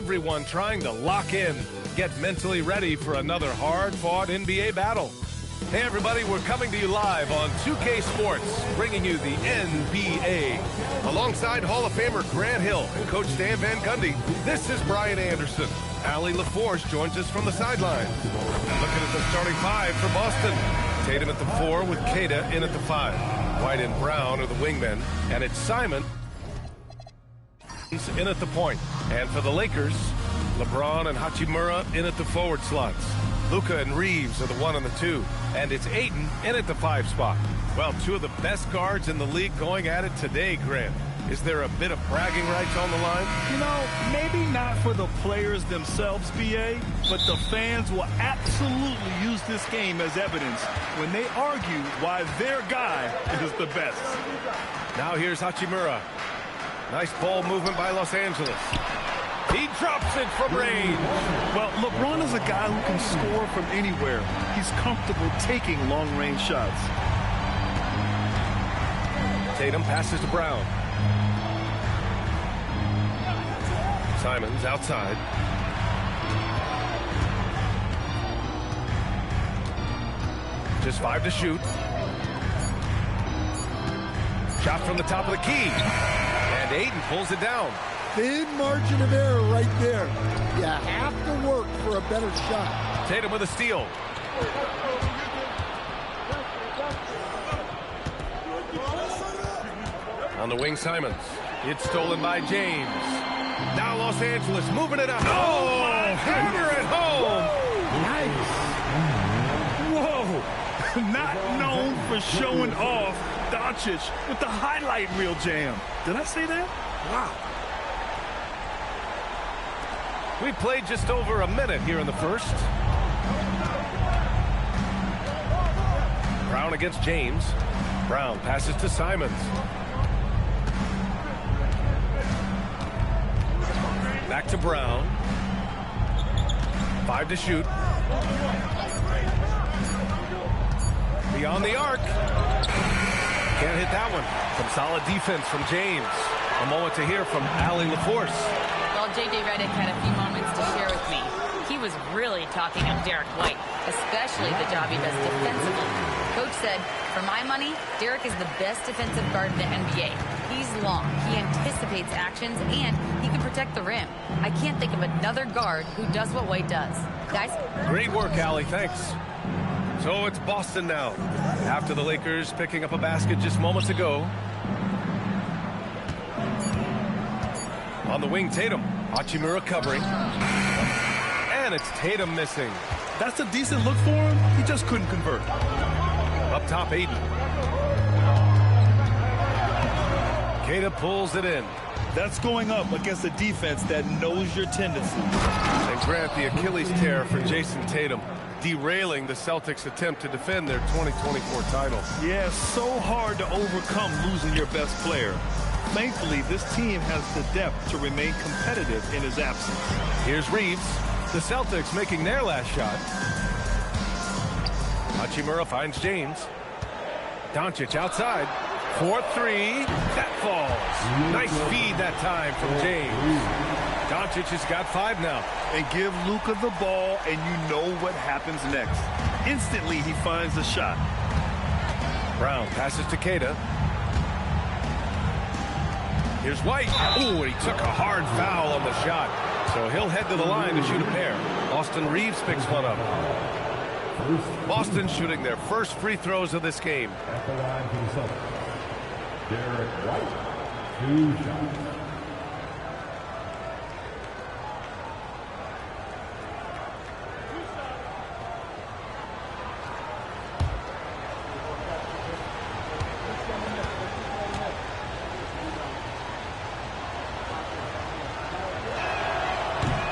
everyone trying to lock in, get mentally ready for another hard-fought NBA battle. Hey everybody, we're coming to you live on 2K Sports, bringing you the NBA. Alongside Hall of Famer Grant Hill and Coach Dan Van Gundy, this is Brian Anderson. Allie LaForce joins us from the sidelines. Looking at the starting five for Boston. Tatum at the 4 with Queta in at the 5. White and Brown are the wingmen, and it's Simon in at the point. And for the Lakers, LeBron and Hachimura in at the forward slots. Luka and Reeves are the 1 and the 2. And it's Ayton in at the 5 spot. Well, two of the best guards in the league going at it today, Grant. Is there a bit of bragging rights on the line? You know, maybe not for the players themselves, BA, but the fans will absolutely use this game as evidence when they argue why their guy is the best. Now here's Hachimura. Nice ball movement by Los Angeles. He drops it from range. Well, LeBron is a guy who can score from anywhere. He's comfortable taking long-range shots. Tatum passes to Brown. Simons outside. Just 5 to shoot. Shot from the top of the key. And Ayton pulls it down. Thin margin of error right there. You have to work for a better shot. Tatum with a steal. On the wing, Simons. It's stolen by James. Now Los Angeles moving it up. Oh, hammer it home. Nice. Whoa. Not known for showing off, Doncic with the highlight reel jam. Did I say that? Wow. We played just over a minute here in the first. Brown against James. Brown passes to Simons. Back to Brown. 5 to shoot. Beyond the arc. Can't hit that one. Some solid defense from James. A moment to hear from Allie LaForce. Well, J.J. Redick had a few moments to share with me. He was really talking up Derek White, especially the job he does defensively. Coach said, for my money, Derek is the best defensive guard in the NBA. He's long, he anticipates actions, and he can protect the rim. I can't think of another guard who does what White does. Guys? Great work, Allie. Thanks. So it's Boston now. After the Lakers picking up a basket just moments ago. On the wing, Tatum. Hachimura covering. And it's Tatum missing. That's a decent look for him. He just couldn't convert. Up top, Ayton. Queta pulls it in. That's going up against a defense that knows your tendencies. And Grant, the Achilles tear for Jason Tatum, derailing the Celtics' attempt to defend their 2024 title. Yeah, so hard to overcome losing your best player. Thankfully, this team has the depth to remain competitive in his absence. Here's Reeves. The Celtics making their last shot. Hachimura finds James. Doncic outside. 4-3. That falls. Nice feed that time from James. Doncic has got 5 now. And give Luka the ball, and you know what happens next. Instantly, he finds the shot. Brown passes to Queta. Here's White. Ooh, and he took a hard foul on the shot. So he'll head to the line to shoot a pair. Austin Reeves picks one up. Boston shooting their first free throws of this game. At the line for the Celtics, Derek White, 2 shots.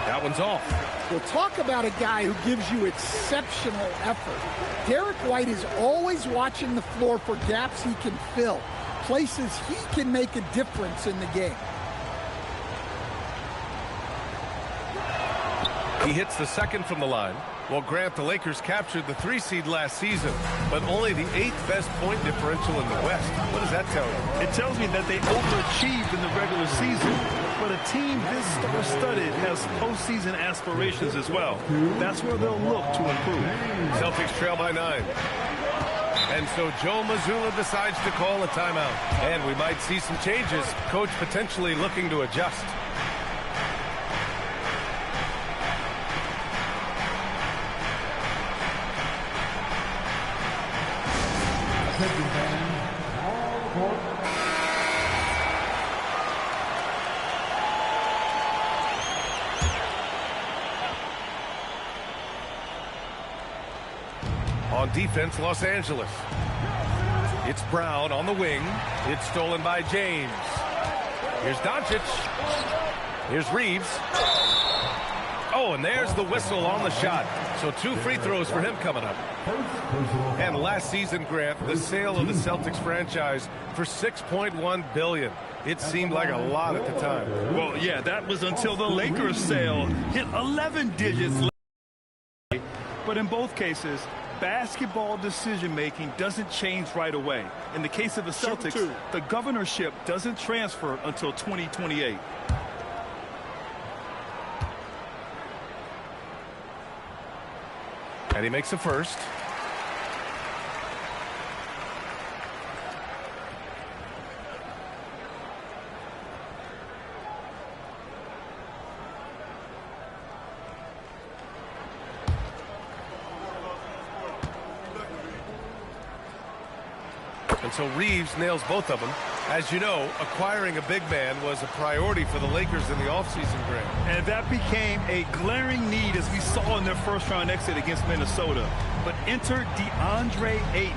That one's off. We'll talk about a guy who gives you exceptional effort. Derek White is always watching the floor for gaps he can fill, places he can make a difference in the game. He hits the second from the line. Well, Grant, the Lakers captured the 3 seed last season, but only the 8th best point differential in the West. What does that tell you? It tells me that they overachieved in the regular season. But a team this star-studded has postseason aspirations as well. That's where they'll look to improve. Celtics trail by 9. And so Joe Mazzulla decides to call a timeout. And we might see some changes. Coach potentially looking to adjust. On defense, Los Angeles. It's Brown on the wing. It's stolen by James. Here's Doncic. Here's Reeves. Oh, and there's the whistle on the shot. So 2 free throws for him coming up. And last season, Grant, the sale of the Celtics franchise for $6.1 billion. It seemed like a lot at the time. Well, yeah, that was until the Lakers sale hit 11 digits. But in both cases, basketball decision-making doesn't change right away. In the case of the Celtics, the governorship doesn't transfer until 2028. And he makes the first. And so Reeves nails both of them. As you know, acquiring a big man was a priority for the Lakers in the offseason, Grant. And that became a glaring need as we saw in their first-round exit against Minnesota. But enter DeAndre Ayton,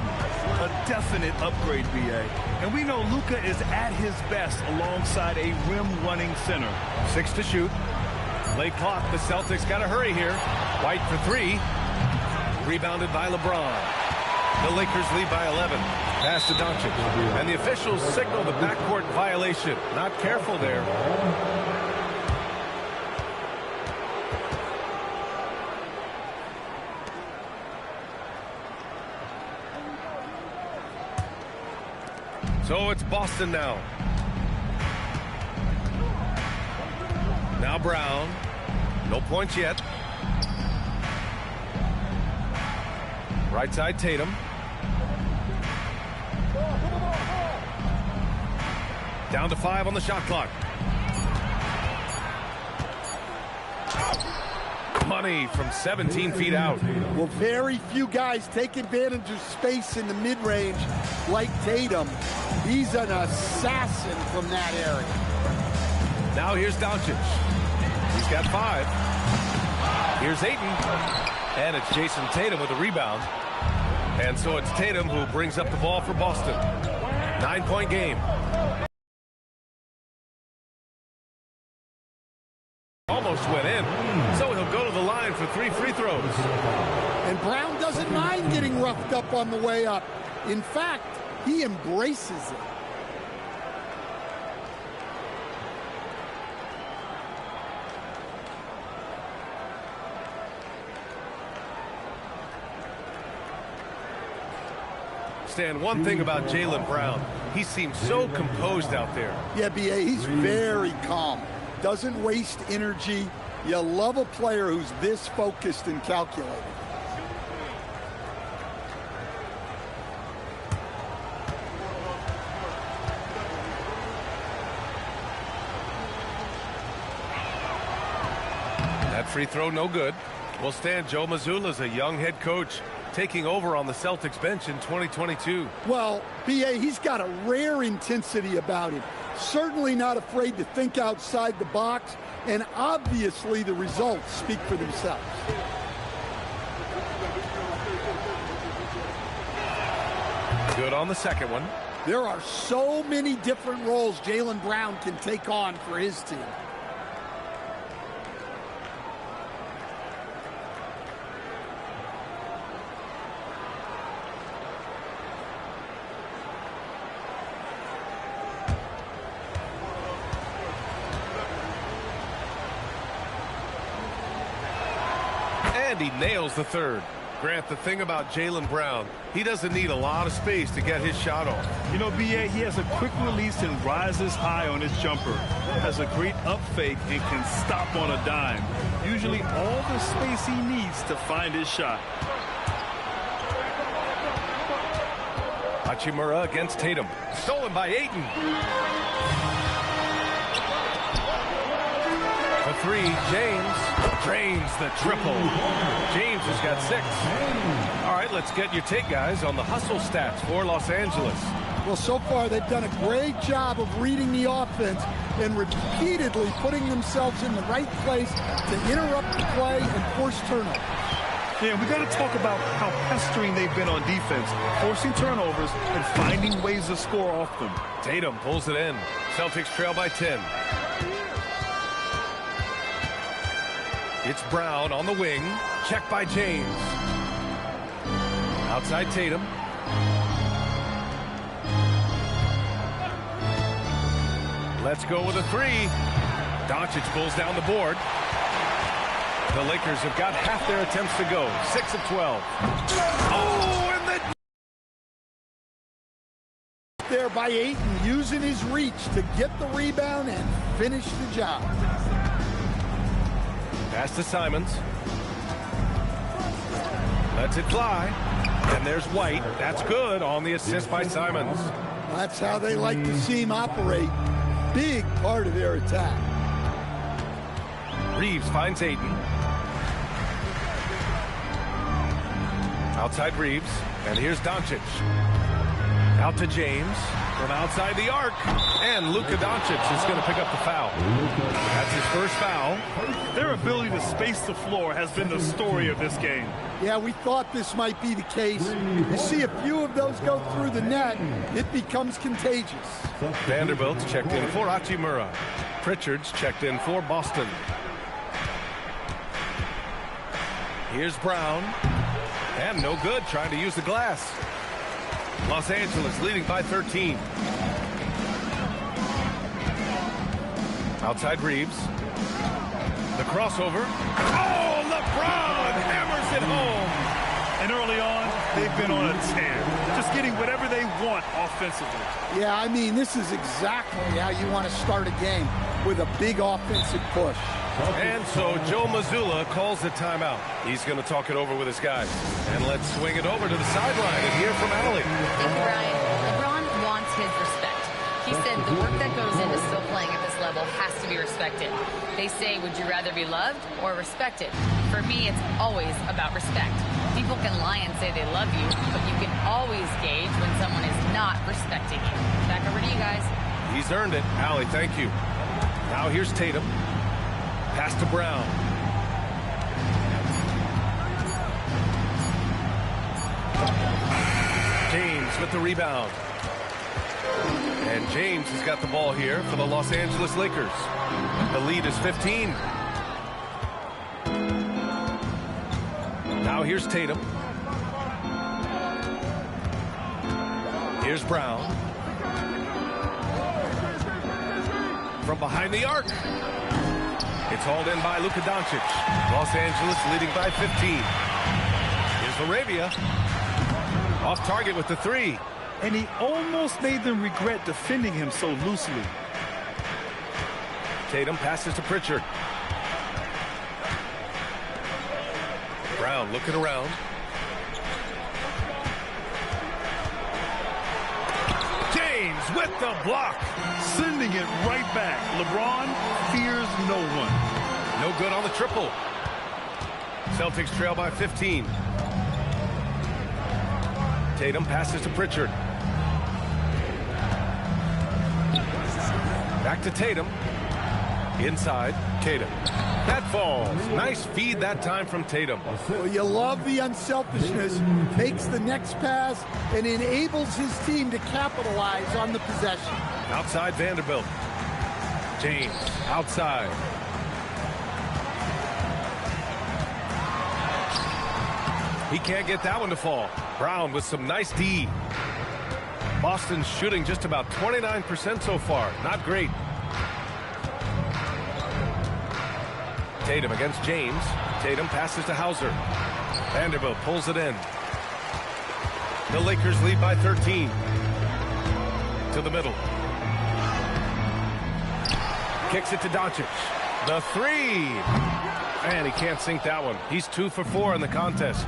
a definite upgrade, BA. And we know Luka is at his best alongside a rim-running center. 6 to shoot. Late clock. The Celtics got to hurry here. White for 3. Rebounded by LeBron. The Lakers lead by 11. Pass to Doncic. And the officials signal the backcourt violation. Not careful there. So it's Boston now. Now Brown. No points yet. Right side Tatum. Down to 5 on the shot clock. Money from 17 feet out. Well, very few guys take advantage of space in the mid-range like Tatum. He's an assassin from that area. Now here's Doncic. He's got 5. Here's Ayton. And it's Jason Tatum with a rebound. And so it's Tatum who brings up the ball for Boston. 9-point game. Almost went in. So he'll go to the line for 3 free throws. And Brown doesn't mind getting roughed up on the way up. In fact, he embraces it. Stan, one thing about Jaylen Brown, he seems so composed out there. Yeah, B.A., he's very calm. Doesn't waste energy. You love a player who's this focused and calculated. That free throw, no good. Well, Stan, Joe Mazzulla's a young head coach taking over on the Celtics bench in 2022. Well, B.A., he's got a rare intensity about him. Certainly not afraid to think outside the box, and obviously the results speak for themselves. Good on the second one. There are so many different roles Jaylen Brown can take on for his team. And he nails the third. Grant, the thing about Jaylen Brown, he doesn't need a lot of space to get his shot off. You know, B.A., he has a quick release and rises high on his jumper. Has a great up fake and can stop on a dime. Usually all the space he needs to find his shot. Hachimura against Tatum. Stolen by Ayton. For three, James drains the triple. James has got 6. All right, let's get your take, guys, on the hustle stats for Los Angeles. Well, so far they've done a great job of reading the offense and repeatedly putting themselves in the right place to interrupt the play and force turnovers. Yeah, we got to talk about how pestering they've been on defense, forcing turnovers and finding ways to score off them. Tatum pulls it in. Celtics trail by 10. It's Brown on the wing. Checked by James. Outside Tatum. Let's go with a 3. Doncic pulls down the board. The Lakers have got half their attempts to go. 6 of 12. Oh, and the... There by Ayton, using his reach to get the rebound and finish the job. Pass to Simons. Lets it fly. And there's White. That's good on the assist by Simons. That's how they like to see him operate. Big part of their attack. Reeves finds Ayton. Outside Reeves. And here's Doncic. Out to James. From outside the arc. And Luka Doncic is going to pick up the foul. That's his first foul. Their ability to space the floor has been the story of this game. Yeah, we thought this might be the case. You see a few of those go through the net, it becomes contagious. Vanderbilt's checked in for Hachimura. Pritchard's checked in for Boston. Here's Brown. And no good, trying to use the glass. Los Angeles leading by 13. Outside Reeves. The crossover. Oh, LeBron hammers it home. And early on, they've been on a tear. Just getting whatever they want offensively. Yeah, I mean, this is exactly how you want to start a game, with a big offensive push. And so Joe Mazzulla calls the timeout. He's going to talk it over with his guys. And let's swing it over to the sideline and hear from Allie. Thank you, Ryan. LeBron wants his respect. He said the work that goes into still playing at this level has to be respected. They say, would you rather be loved or respected? For me, it's always about respect. People can lie and say they love you, but you can always gauge when someone is not respecting you. Back over to you guys. He's earned it. Allie, thank you. Now here's Tatum. Pass to Brown. James with the rebound. And James has got the ball here for the Los Angeles Lakers. The lead is 15. Now here's Tatum. Here's Brown. From behind the arc. It's hauled in by Luka Doncic. Los Angeles leading by 15. Here's Arabia. Off target with the 3. And he almost made them regret defending him so loosely. Tatum passes to Pritchard. Brown looking around. James with the block. Sending it right back. LeBron fears no one. No good on the triple. Celtics trail by 15. Tatum passes to Pritchard. Back to Tatum. Inside, Tatum. That falls. Nice feed that time from Tatum. Well, you love the unselfishness. Makes the next pass and enables his team to capitalize on the possession. Outside Vanderbilt. James outside. He can't get that one to fall. Brown with some nice D. Boston's shooting just about 29% so far. Not great. Tatum against James. Tatum passes to Hauser. Vanderbilt pulls it in. The Lakers lead by 13. To the middle. Kicks it to Doncic. The three. And he can't sink that one. He's 2 for 4 in the contest.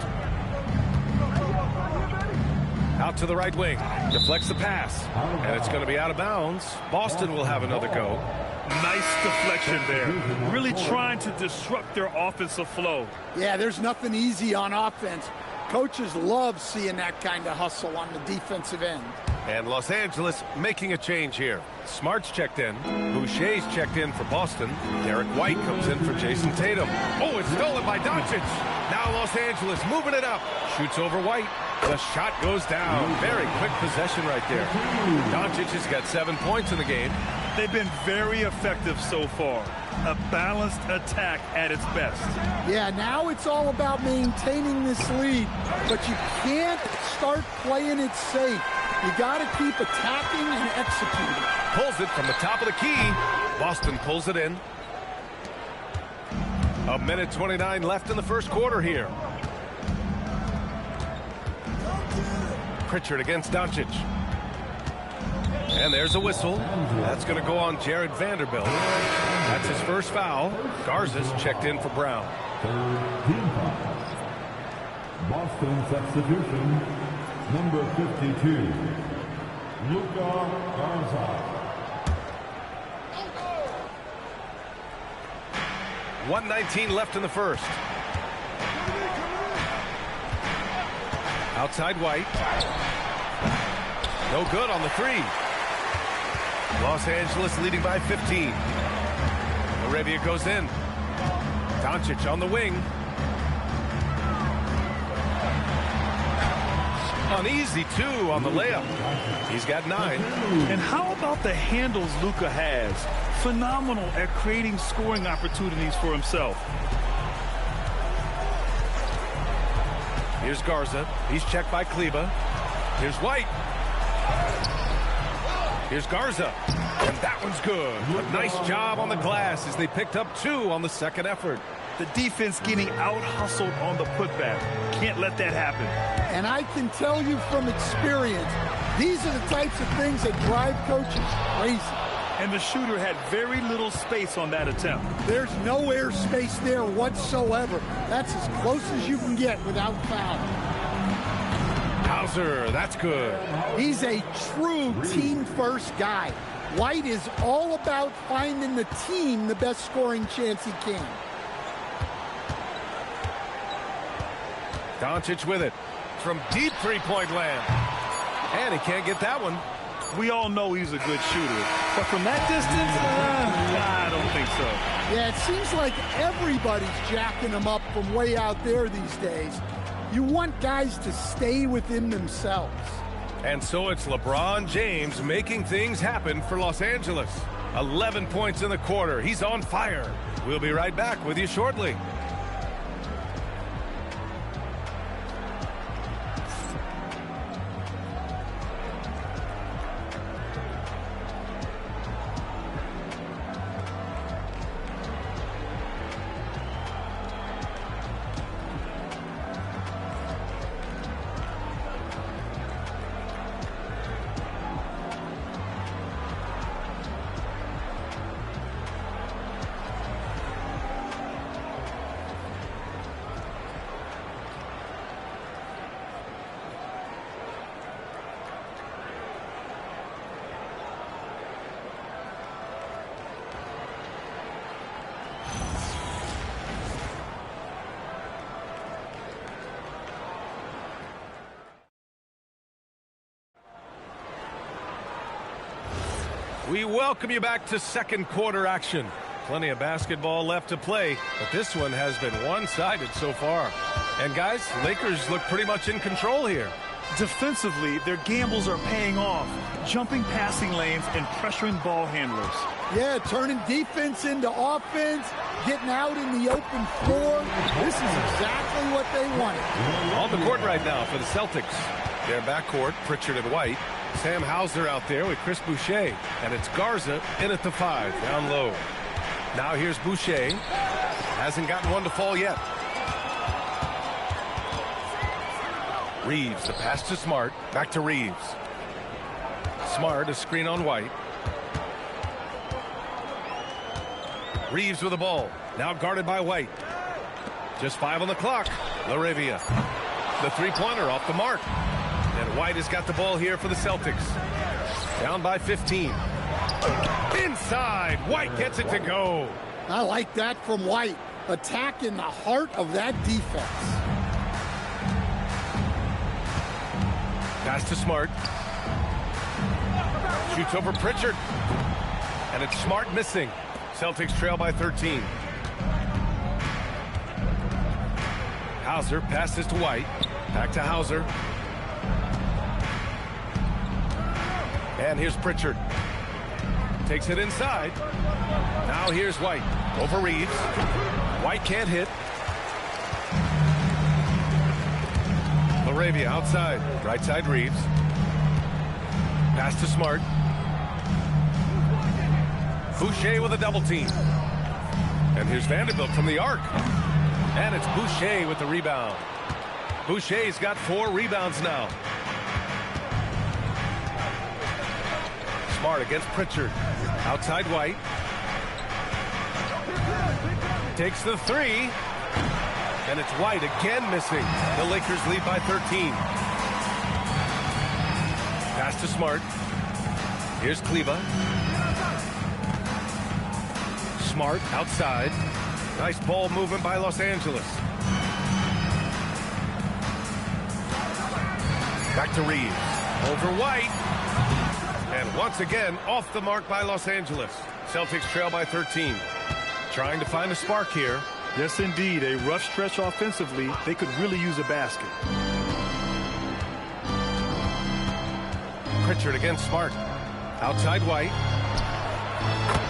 Out to the right wing. Deflects the pass. And it's going to be out of bounds. Boston will have another go. Nice deflection there. Really trying to disrupt their offensive flow. Yeah, there's nothing easy on offense. Coaches love seeing that kind of hustle on the defensive end. And Los Angeles making a change here. Smart's checked in. Boucher's checked in for Boston. Derek White comes in for Jason Tatum. Oh, it's stolen by Doncic. Now Los Angeles moving it up. Shoots over White. The shot goes down. Very quick possession right there. Doncic has got 7 points in the game. They've been very effective so far. A balanced attack at its best. Yeah, now it's all about maintaining this lead, but you can't start playing it safe. You got to keep attacking and executing. Pulls it from the top of the key. Boston pulls it in. A minute 29 left in the first quarter here. Pritchard against Doncic. And there's a whistle. That's going to go on Jared Vanderbilt. That's his first foul. Garza's checked in for Brown. Team foul. Boston substitution, number 52, Luka Garza. 1:19 left in the first. Outside White. No good on the three. Los Angeles leading by 15. Arabia goes in. Doncic on the wing. Uneasy, too, on the layup. He's got 9. And how about the handles Luka has? Phenomenal at creating scoring opportunities for himself. Here's Garza. He's checked by Kleba. Here's White. Here's Garza. And that one's good. A nice job on the glass as they picked up 2 on the second effort. The defense getting out-hustled on the putback. Can't let that happen. And I can tell you from experience, these are the types of things that drive coaches crazy. And the shooter had very little space on that attempt. There's no airspace there whatsoever. That's as close as you can get without foul. Hauser, that's good. He's a true team-first guy. White is all about finding the team the best scoring chance he can. Doncic with it from deep three-point land. And he can't get that one. We all know he's a good shooter. But from that distance, I don't think so. Yeah, it seems like everybody's jacking him up from way out there these days. You want guys to stay within themselves. And so it's LeBron James making things happen for Los Angeles. 11 points in the quarter. He's on fire. We'll be right back with you shortly. We welcome you back to second quarter action. Plenty of basketball left to play, but this one has been one-sided so far. And guys, Lakers look pretty much in control here. Defensively, their gambles are paying off, jumping passing lanes and pressuring ball handlers. Yeah, turning defense into offense, getting out in the open floor. This is exactly what they wanted. On the court right now for the Celtics. Their backcourt, Pritchard and White. Sam Hauser out there with Chris Boucher. And it's Garza in at the 5, down low. Now here's Boucher. Hasn't gotten one to fall yet. Reeves, the pass to Smart. Back to Reeves. Smart, a screen on White. Reeves with the ball. Now guarded by White. Just 5 on the clock. LaRavia. The three-pointer off the mark. And White has got the ball here for the Celtics. Down by 15. Inside. White gets it to go. I like that from White. Attack in the heart of that defense. Pass to Smart. Shoots over Pritchard. And it's Smart missing. Celtics trail by 13. Hauser passes to White. Back to Hauser. And here's Pritchard. Takes it inside. Now here's White. Over Reeves. White can't hit. LaRavia outside. Right side Reeves. Pass to Smart. Boucher with a double team. And here's Vanderbilt from the arc. And it's Boucher with the rebound. Boucher's got 4 rebounds now. Smart against Pritchard. Outside White. Takes the 3. And it's White again missing. The Lakers lead by 13. Pass to Smart. Here's Kleba. Smart outside. Nice ball movement by Los Angeles. Back to Reeves. Over White. And once again, off the mark by Los Angeles. Celtics trail by 13. Trying to find a spark here. Yes, indeed. A rough stretch offensively. They could really use a basket. Pritchard against Smart. Outside White.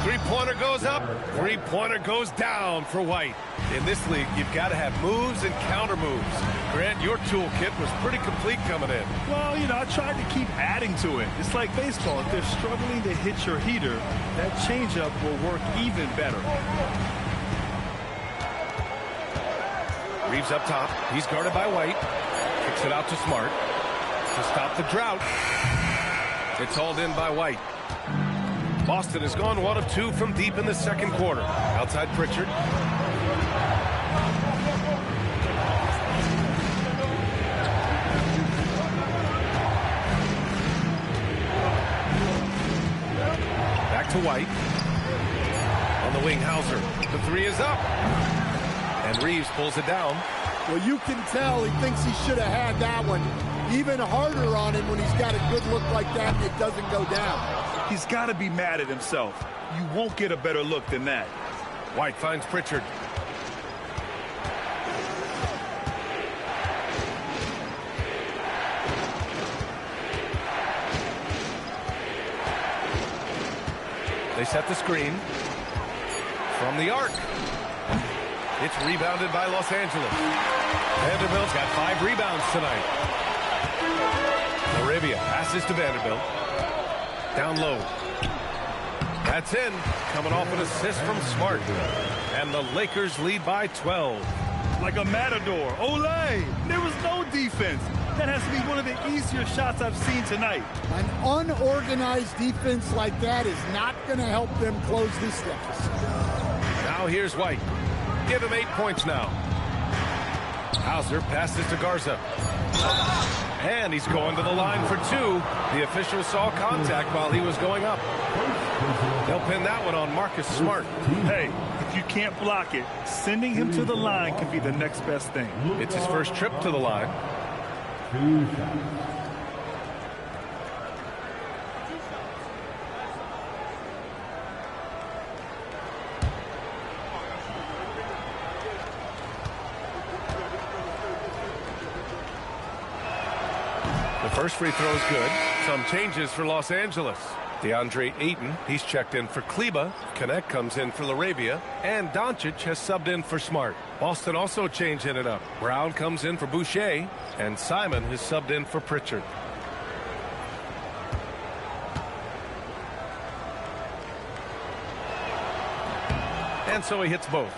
Three-pointer goes up. Three-pointer goes down for White. In this league, you've got to have moves and counter moves. Grant, your toolkit was pretty complete coming in. Well, you know, I tried to keep adding to it. It's like baseball. If they're struggling to hit your heater, that changeup will work even better. Reeves up top. He's guarded by White. Kicks it out to Smart to stop the drought. It's hauled in by White. Boston has gone 1 of 2 from deep in the second quarter. Outside Pritchard. Back to White. On the wing, Hauser. The 3 is up. And Reeves pulls it down. Well, you can tell he thinks he should have had that one. Even harder on him when he's got a good look like that and it doesn't go down. He's got to be mad at himself. You won't get a better look than that. White finds Pritchard. They set the screen. From the arc. It's rebounded by Los Angeles. Vanderbilt's got 5 rebounds tonight. LaRavia passes to Vanderbilt. Down low. That's in. Coming off an assist from Smart. And the Lakers lead by 12. Like a matador. Olay! There was no defense. That has to be one of the easier shots I've seen tonight. An unorganized defense like that is not going to help them close this deficit. Now here's White. Give him 8 points now. Hauser passes to Garza. And he's going to the line for 2. The official saw contact while he was going up. They'll pin that one on Marcus Smart. Hey, if you can't block it, sending him to the line can be the next best thing. It's his first trip to the line. 2 shots. The first free throw is good. Some changes for Los Angeles. DeAndre Ayton, he's checked in for Kleba. Connect comes in for LaRavia. And Doncic has subbed in for Smart. Boston also changing it up. Brown comes in for Boucher. And Simon has subbed in for Pritchard. And so he hits both.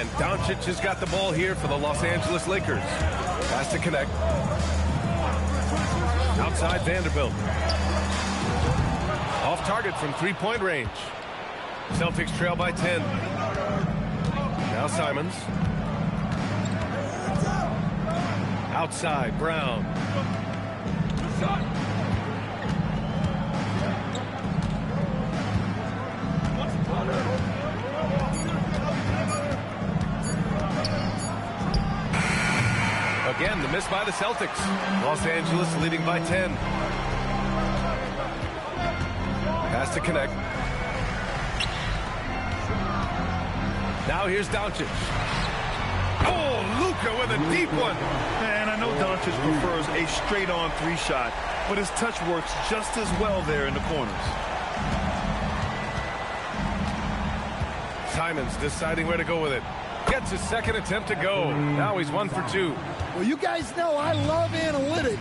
And Doncic has got the ball here for the Los Angeles Lakers. Has to connect. Outside Vanderbilt. Off target from three-point range. Celtics trail by 10. Now Simons. Outside, Brown. Again, the miss by the Celtics. Los Angeles leading by 10. Has to connect. Now here's Doncic. Oh, Luka with a deep one. And I know Doncic prefers a straight-on three-shot, but his touch works just as well there in the corners. Simons deciding where to go with it. Gets his second attempt to go. Now he's 1 for 2. Well, you guys know I love analytics,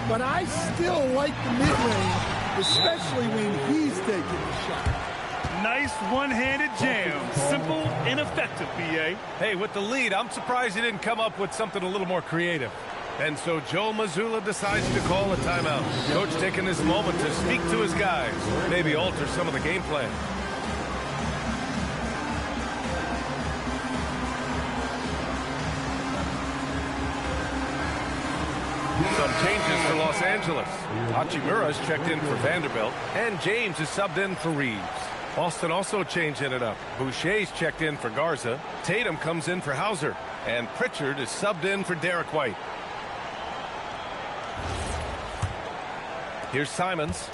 but I still like the mid-range, especially when he's taking the shot. Nice one-handed jam. Simple and effective, B.A. Hey, with the lead, I'm surprised he didn't come up with something a little more creative. And so Joe Mazzulla decides to call a timeout. Coach taking this moment to speak to his guys, maybe alter some of the game plan. Some changes for Los Angeles. Hachimura's checked in for Vanderbilt, and James is subbed in for Reeves. Boston also changing it up. Boucher's checked in for Garza. Tatum comes in for Hauser, and Pritchard is subbed in for Derek White. Here's Simons.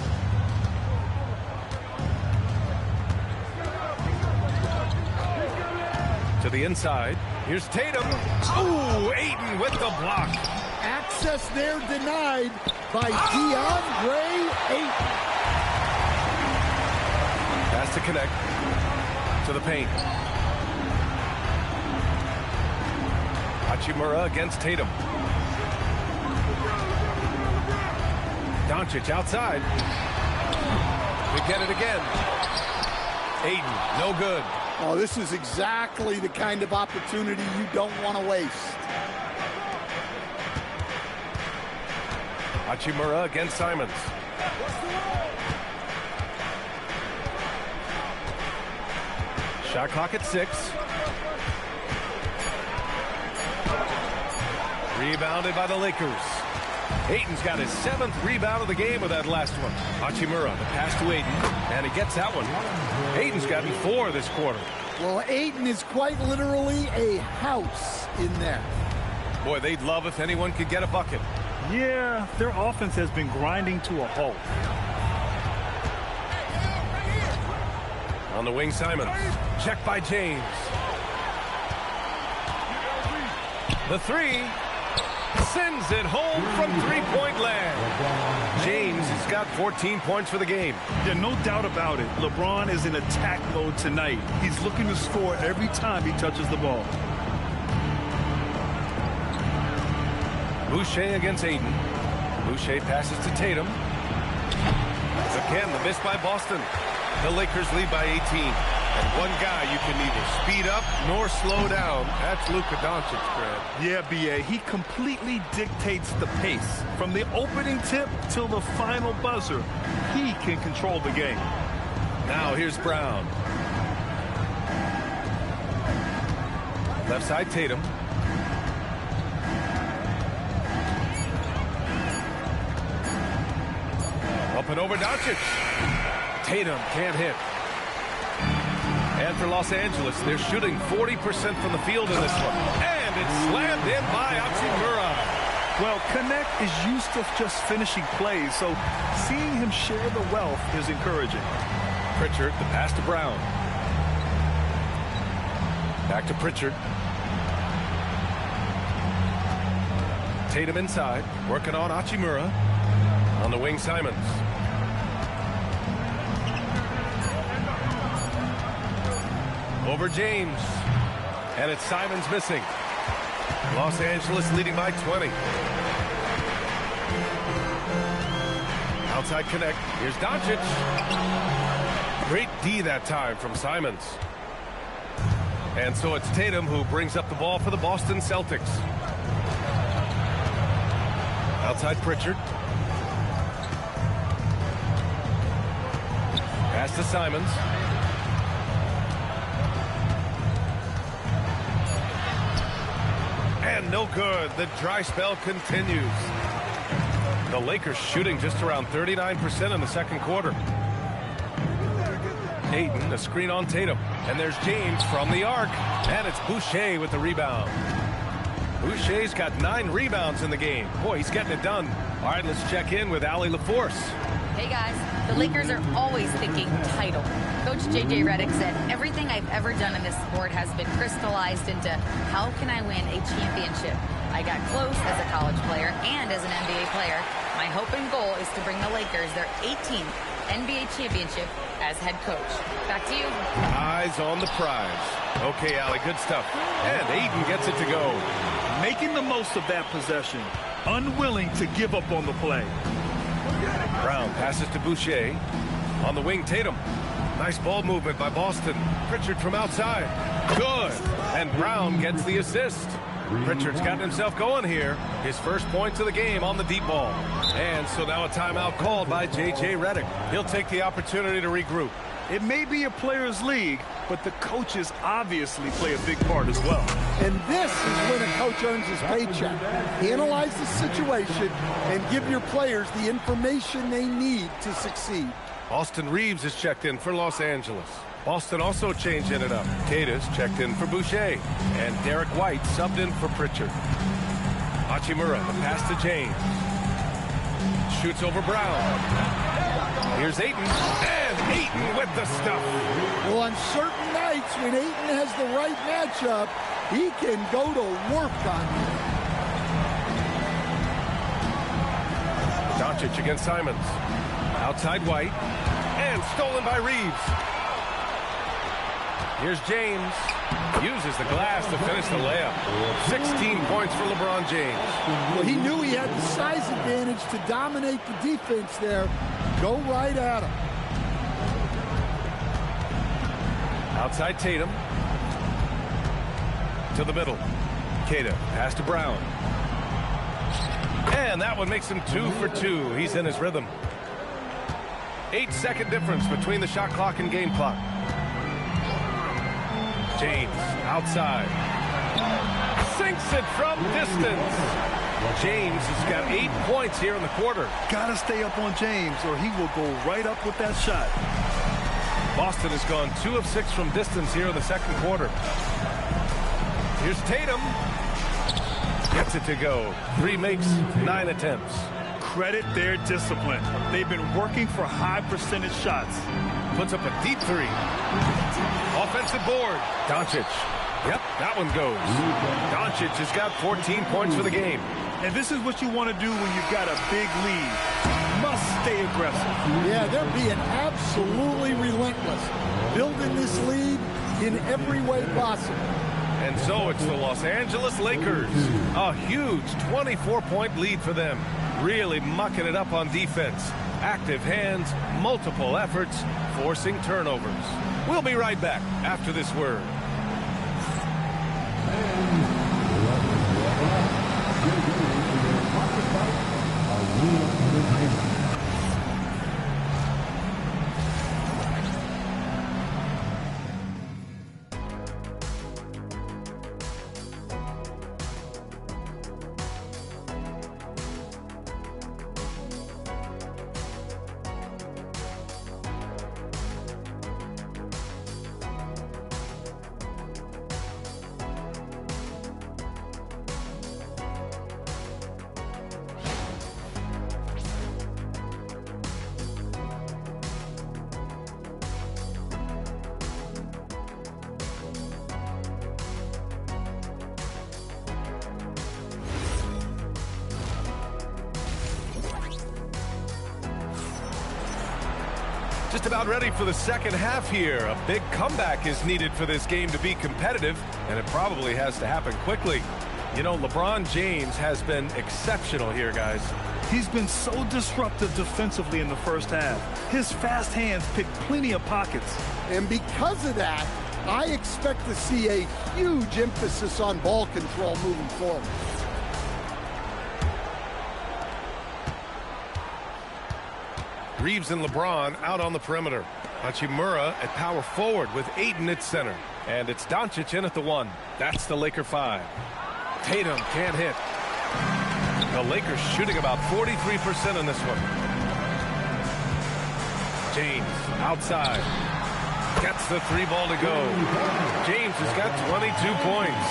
To the inside. Here's Tatum. Ooh, Ayton with the block. Access there denied by DeAndre Ayton. Has to connect to the paint. Hachimura against Tatum. Doncic outside. We get it again. Ayton, no good. Oh, this is exactly the kind of opportunity you don't want to waste. Hachimura against Simons. Shot clock at 6. Rebounded by the Lakers. Ayton's got his 7th rebound of the game with that last one. Hachimura, the pass to Ayton, and he gets that one. Ayton's gotten 4 this quarter. Well, Ayton is quite literally a house in there. Boy, they'd love if anyone could get a bucket. Yeah, their offense has been grinding to a halt. On the wing, Simons. Checked by James. The 3. Sends it home from three-point land. James has got 14 points for the game. Yeah, no doubt about it. LeBron is in attack mode tonight. He's looking to score every time he touches the ball. Boucher against Ayton. Boucher passes to Tatum. Again, the miss by Boston. The Lakers lead by 18. And one guy you can neither speed up nor slow down. That's Luka Doncic, Brad. Yeah, B.A. He completely dictates the pace. From the opening tip till the final buzzer, he can control the game. Now here's Brown. Left side, Tatum. Up and over Doncic. Tatum can't hit. And for Los Angeles, they're shooting 40% from the field in this one. And it's slammed in by Hachimura. Well, Connect is used to just finishing plays, so seeing him share the wealth is encouraging. Pritchard, the pass to Brown. Back to Pritchard. Tatum inside, working on Hachimura. On the wing, Simons. Over James. And it's Simons missing. Los Angeles leading by 20. Outside connect. Here's Doncic. Great D that time from Simons. And so it's Tatum who brings up the ball for the Boston Celtics. Outside Pritchard. Pass to Simons. And no good. The dry spell continues. The Lakers shooting just around 39% in the second quarter. Ayton, a screen on Tatum. And there's James from the arc. And it's Boucher with the rebound. Boucher's got 9 rebounds in the game. Boy, he's getting it done. All right, let's check in with Allie LaForce. Hey, guys. The Lakers are always thinking title. Coach J.J. Redick said, everything I've ever done in this sport has been crystallized into how can I win a championship? I got close as a college player and as an NBA player. My hope and goal is to bring the Lakers their 18th NBA championship as head coach. Back to you. Eyes on the prize. Okay, Allie, good stuff. And Ayton gets it to go. Making the most of that possession. Unwilling to give up on the play. Brown passes to Boucher. On the wing, Tatum. Nice ball movement by Boston. Pritchard from outside. Good. And Brown gets the assist. Pritchard's gotten himself going here. His first points of the game on the deep ball. And so now a timeout called by J.J. Redick. He'll take the opportunity to regroup. It may be a players' league, but the coaches obviously play a big part as well. And this is when a coach earns his paycheck. Analyze the situation and give your players the information they need to succeed. Austin Reeves is checked in for Los Angeles. Boston also changing it up. Tatus checked in for Boucher. And Derek White subbed in for Pritchard. Hachimura, the pass to James. Shoots over Brown. Here's Ayton. And Ayton with the stuff. Well, on certain nights when Ayton has the right matchup, he can go to work on you. Doncic against Simons. Outside White. And stolen by Reeves. Here's James. Uses the glass to finish the layup. 16 points for LeBron James. Well, he knew he had the size advantage to dominate the defense there. Go right at him. Outside Tatum. To the middle. Queta, pass to Brown. And that one makes him 2 for 2. He's in his rhythm. 8-second difference between the shot clock and game clock. James, outside. Sinks it from distance. James has got 8 points here in the quarter. Gotta stay up on James or he will go right up with that shot. Boston has gone 2 of 6 from distance here in the second quarter. Here's Tatum. Gets it to go. 3 makes, 9 attempts. Credit their discipline. They've been working for high percentage shots. Puts up a deep 3. Offensive board. Doncic. Yep, that one goes. Doncic has got 14 points for the game. And this is what you want to do when you've got a big lead. Must stay aggressive. Yeah, they're being absolutely relentless. Building this lead in every way possible. And so it's the Los Angeles Lakers. A huge 24-point lead for them. Really mucking it up on defense. Active hands, multiple efforts, forcing turnovers. We'll be right back after this word. Just about ready for the second half here. A big comeback is needed for this game to be competitive, and it probably has to happen quickly. You know, LeBron James has been exceptional here, guys. He's been so disruptive defensively in the first half. His fast hands pick plenty of pockets. And because of that, I expect to see a huge emphasis on ball control moving forward. Reeves and LeBron out on the perimeter. Hachimura at power forward with Ayton at center. And it's Doncic in at the 1. That's the Laker 5. Tatum can't hit. The Lakers shooting about 43% in this one. James outside. Gets the 3 ball to go. James has got 22 points.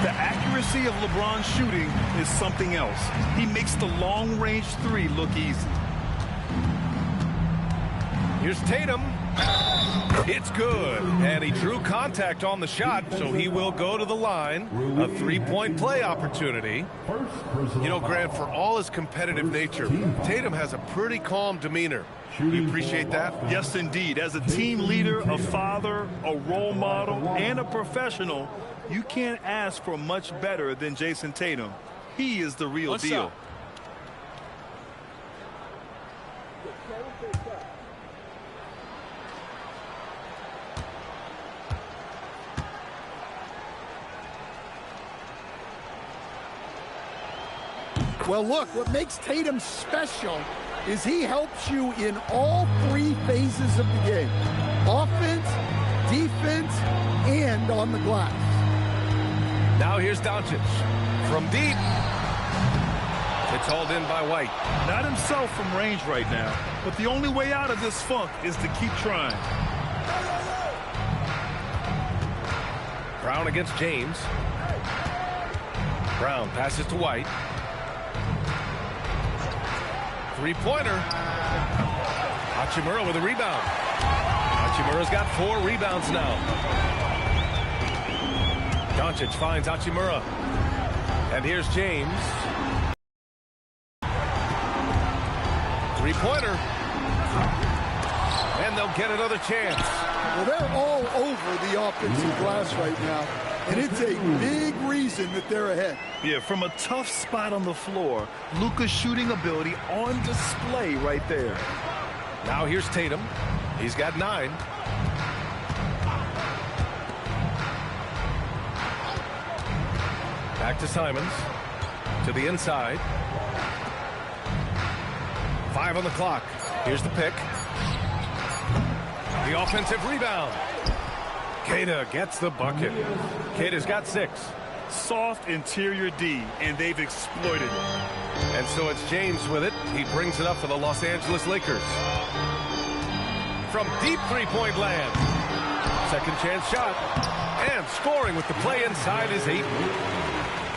The accuracy of LeBron's shooting is something else. He makes the long-range 3 look easy. Here's Tatum. It's good. And he drew contact on the shot, so he will go to the line. A 3-point play opportunity. You know, Grant, for all his competitive nature, Tatum has a pretty calm demeanor. You appreciate that? Yes, indeed. As a team leader, a father, a role model, and a professional, you can't ask for much better than Jason Tatum. He is the real deal. Well, look, what makes Tatum special is he helps you in all 3 phases of the game. Offense, defense, and on the glass. Now here's Doncic. From deep. It's hauled in by White. Not himself from range right now, but the only way out of this funk is to keep trying. Brown against James. Brown passes to White. 3-pointer. Hachimura with a rebound. Hachimura's got 4 rebounds now. Doncic finds Hachimura. And here's James. 3-pointer. And they'll get another chance. Well, they're all over the offensive glass right now, and it's a big reason that they're ahead. Yeah, from a tough spot on the floor, Luka's shooting ability on display right there. Now here's Tatum. He's got 9. Back to Simons. To the inside. 5 on the clock. Here's the pick. The offensive rebound. Queta gets the bucket. Queta's got 6. Soft interior D, and they've exploited it. And so it's James with it. He brings it up for the Los Angeles Lakers. From deep 3-point land. Second chance shot. And scoring with the play inside is Ayton.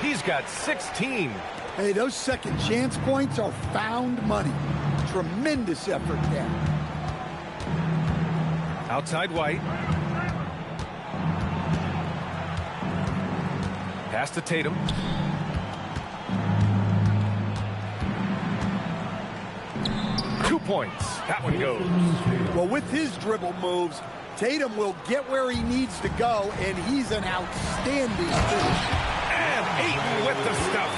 He's got 16. Hey, those second chance points are found money. Tremendous effort there. Outside White. Pass to Tatum. Two points. That one goes. Well, with his dribble moves, Tatum will get where he needs to go, and he's an outstanding finisher. And Ayton with the stuff.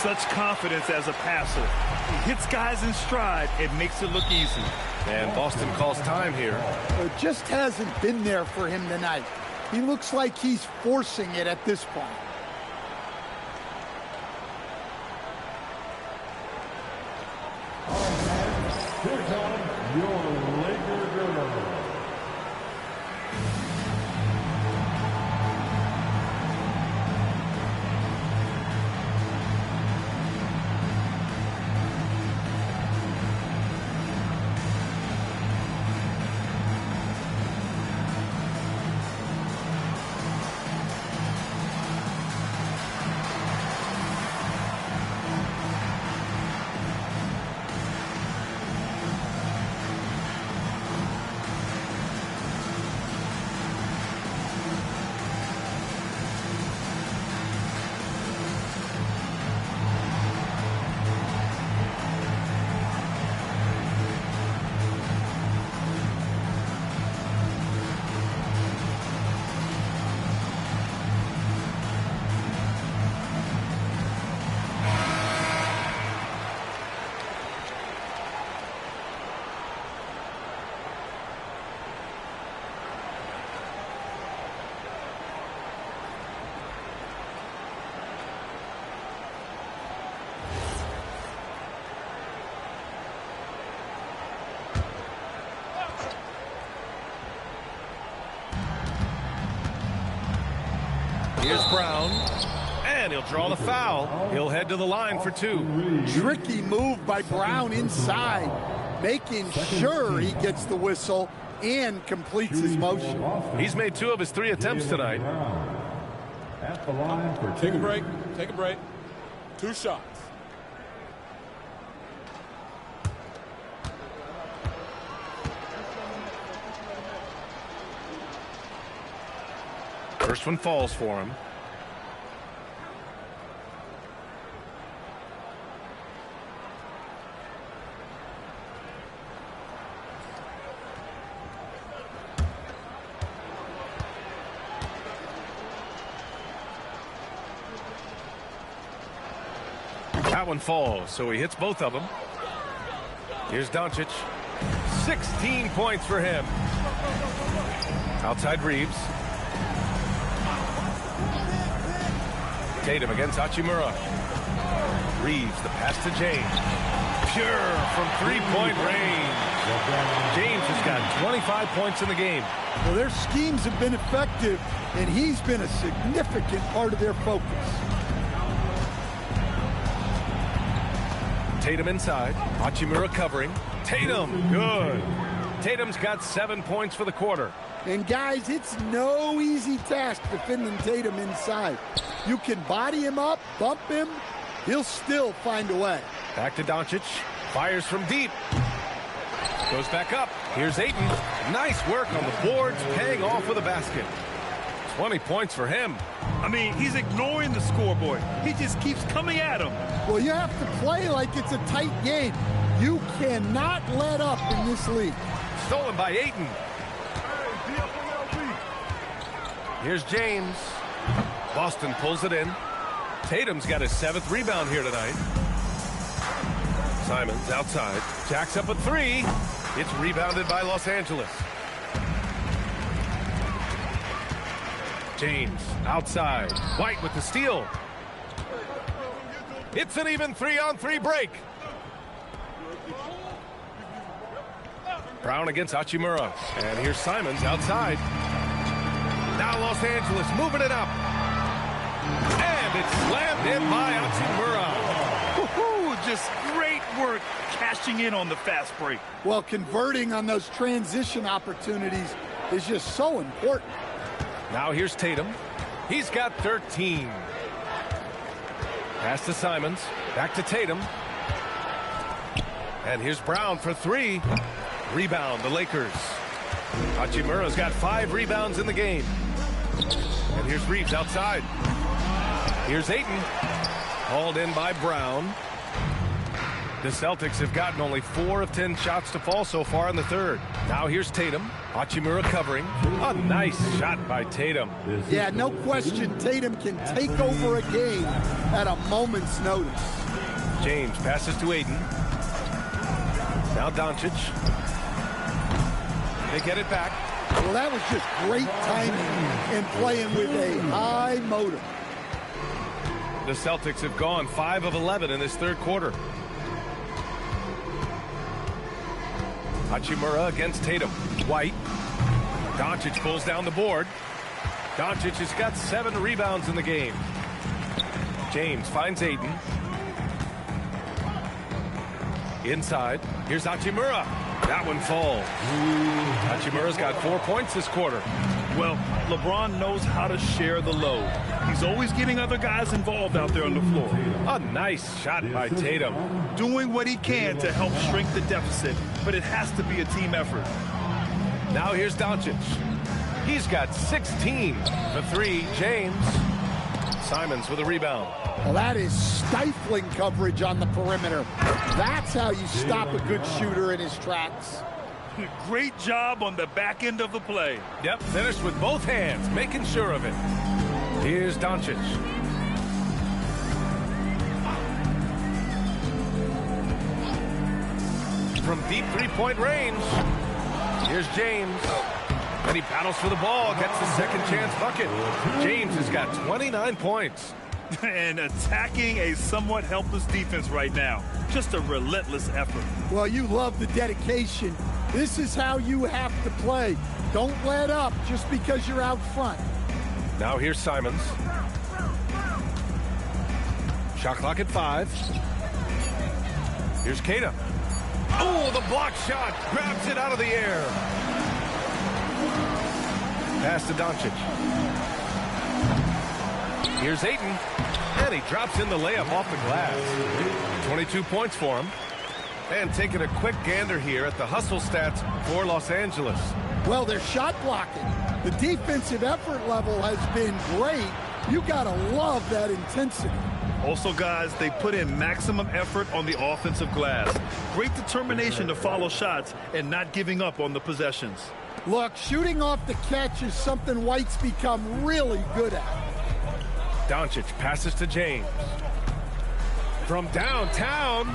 Such confidence as a passer. He hits guys in stride. It makes it look easy. And Boston calls time here. It just hasn't been there for him tonight. He looks like he's forcing it at this point. Here comes your Laker dribble. Here's Brown. And he'll draw the foul. He'll head to the line for 2. Tricky move by Brown inside, making sure he gets the whistle and completes his motion. He's made 2 of his 3 attempts tonight. At the line for 2. Take a break. Take a break. 2 shots. First one falls for him. That one falls, so he hits both of them. Here's Doncic. 16 points for him. Outside Reeves. Tatum against Hachimura. Reeves, the pass to James. Pure from three-point range. James has got 25 points in the game. Well, their schemes have been effective, and he's been a significant part of their focus. Tatum inside. Hachimura covering. Tatum, good. Tatum's got 7 points for the quarter. And guys, it's no easy task defending Tatum inside. You can body him up, bump him, he'll still find a way. Back to Doncic. Fires from deep. Goes back up. Here's Ayton. Nice work on the boards, paying off with a basket. 20 points for him. I mean, he's ignoring the scoreboard. He just keeps coming at him. Well, you have to play like it's a tight game. You cannot let up in this league. Stolen by Ayton. Here's James. Boston pulls it in. Tatum's got his 7th rebound here tonight. Simons outside. Jacks up a 3. It's rebounded by Los Angeles. James outside. White with the steal. It's an even 3-on-3 break. Brown against Hachimura. And here's Simons outside. Now Los Angeles moving it up. And it's slammed in by Hachimura. Just great work cashing in on the fast break. Well, converting on those transition opportunities is just so important. Now here's Tatum. He's got 13. Pass to Simons. Back to Tatum. And here's Brown for 3. Rebound, the Lakers. Hachimura's got 5 rebounds in the game. And here's Reeves outside. Here's Ayton. Hauled in by Brown. The Celtics have gotten only 4 of 10 shots to fall so far in the third. Now here's Tatum. Hachimura covering. A nice shot by Tatum. Yeah, no question Tatum can take over a game at a moment's notice. James passes to Ayton. Now Doncic. They get it back. Well, that was just great timing and playing with a high motor. The Celtics have gone 5 of 11 in this third quarter. Hachimura against Tatum. White. Doncic pulls down the board. Doncic has got 7 rebounds in the game. James finds Ayton. Inside. Here's Hachimura. That one falls. Hachimura's got 4 points this quarter. Well, LeBron knows how to share the load. He's always getting other guys involved out there on the floor. A nice shot by Tatum. Doing what he can to help shrink the deficit, but it has to be a team effort. Now here's Doncic. He's got 16 for 3. James. Simons with a rebound. Well, that is stifling coverage on the perimeter. That's how you stop a good shooter in his tracks. Great job on the back end of the play. Yep, finished with both hands, making sure of it. Here's Doncic. From deep three-point range. Here's James. And he battles for the ball, gets the second chance bucket. James has got 29 points. And attacking a somewhat helpless defense right now. Just a relentless effort. Well, you love the dedication. This is how you have to play. Don't let up just because you're out front. Now here's Simons. Shot clock at 5. Here's Kata. Oh, the block shot. Grabs it out of the air. Pass to Doncic. Here's Ayton. And he drops in the layup off the glass. 22 points for him. And taking a quick gander here at the hustle stats for Los Angeles. Well, they're shot blocking. The defensive effort level has been great. You gotta love that intensity. Also, guys, they put in maximum effort on the offensive glass. Great determination to follow shots and not giving up on the possessions. Look, shooting off the catch is something White's become really good at. Doncic passes to James. From downtown.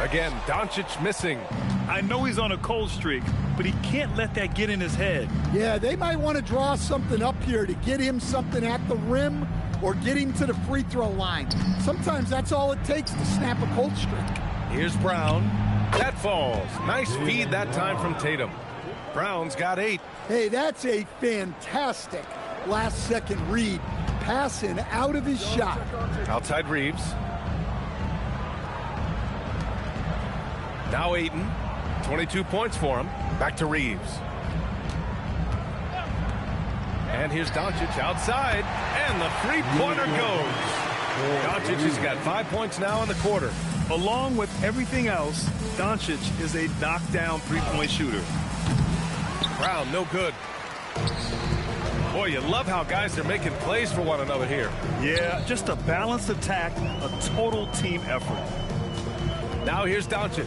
Again, Doncic missing. I know he's on a cold streak, but he can't let that get in his head. Yeah, they might want to draw something up here to get him something at the rim or get him to the free throw line. Sometimes that's all it takes to snap a cold streak. Here's Brown. That falls. Nice feed that time from Tatum. Brown's got 8. Hey, that's a fantastic last-second read. Passing out of his shot. Outside Reeves. Now Ayton. 22 points for him. Back to Reeves. And here's Doncic outside. And the three-pointer goes. Doncic has got 5 points now in the quarter. Along with everything else, Doncic is a knockdown three-point shooter. Brown, no good. Boy, you love how guys are making plays for one another here. Yeah, just a balanced attack, a total team effort. Now here's Doncic.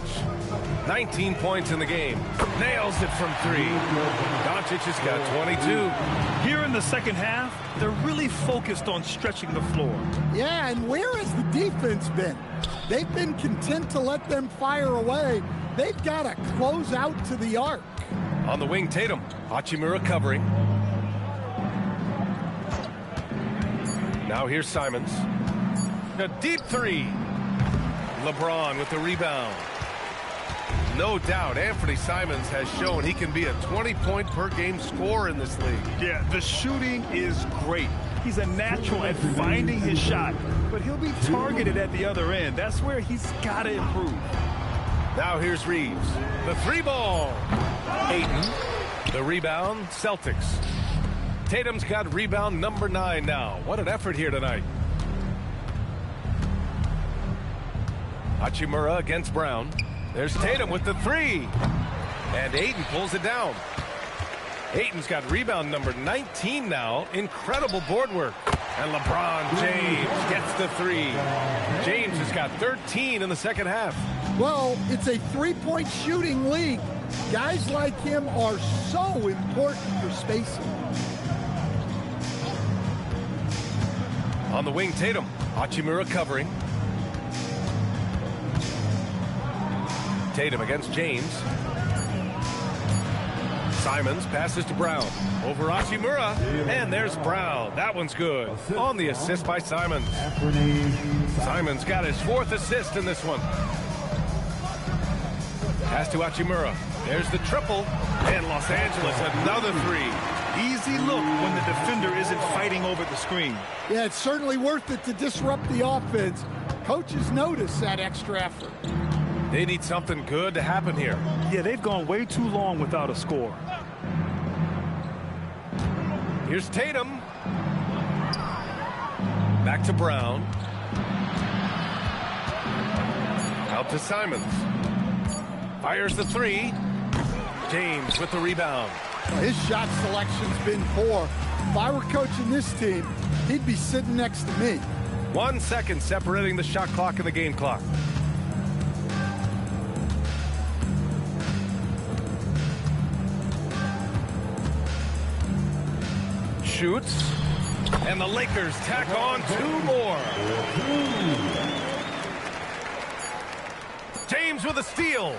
19 points in the game. Nails it from 3. Doncic has got 22. Here in the second half, they're really focused on stretching the floor. Yeah, and where has the defense been? They've been content to let them fire away. They've got to close out to the arc. On the wing, Tatum. Hachimura covering. Now here's Simons. A deep 3. LeBron with the rebound. No doubt, Anthony Simons has shown he can be a 20-point-per-game scorer in this league. Yeah, the shooting is great. He's a natural at finding his shot, but he'll be targeted at the other end. That's where he's got to improve. Now here's Reeves. The 3-ball. Ayton. The rebound, Celtics. Tatum's got rebound number 9 now. What an effort here tonight. Hachimura against Brown. There's Tatum with the 3. And Ayton pulls it down. Ayton's got rebound number 19 now. Incredible board work. And LeBron James gets the 3. James has got 13 in the second half. Well, it's a three-point shooting league. Guys like him are so important for spacing. On the wing, Tatum. Hachimura covering. Tatum against James. Simons passes to Brown. Over Hachimura. And there's Brown. That one's good. On the assist by Simons. Simons got his 4th assist in this one. Pass to Hachimura. There's the triple. And Los Angeles, another 3. Easy look when the defender isn't fighting over the screen. Yeah, it's certainly worth it to disrupt the offense. Coaches notice that extra effort. They need something good to happen here. Yeah, they've gone way too long without a score. Here's Tatum. Back to Brown. Out to Simons. Fires the 3. James with the rebound. His shot selection's been poor. If I were coaching this team, he'd be sitting next to me. 1 second separating the shot clock and the game clock. Shoots. And the Lakers tack on 2 more. James with a steal.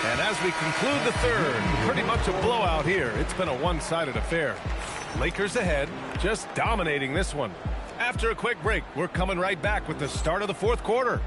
And as we conclude the third, pretty much a blowout here. It's been a one-sided affair. Lakers ahead, just dominating this one. After a quick break, we're coming right back with the start of the 4th quarter.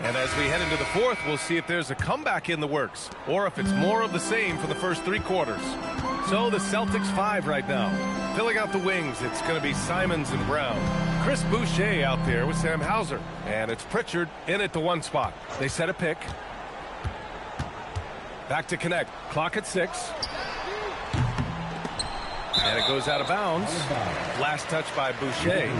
And as we head into the fourth, we'll see if there's a comeback in the works or if it's more of the same for the first 3 quarters. So the Celtics 5 right now. Filling out the wings, it's going to be Simons and Brown. Chris Boucher out there with Sam Hauser. And it's Pritchard in at the 1 spot. They set a pick. Back to connect. Clock at 6. And it goes out of bounds. Last touch by Boucher.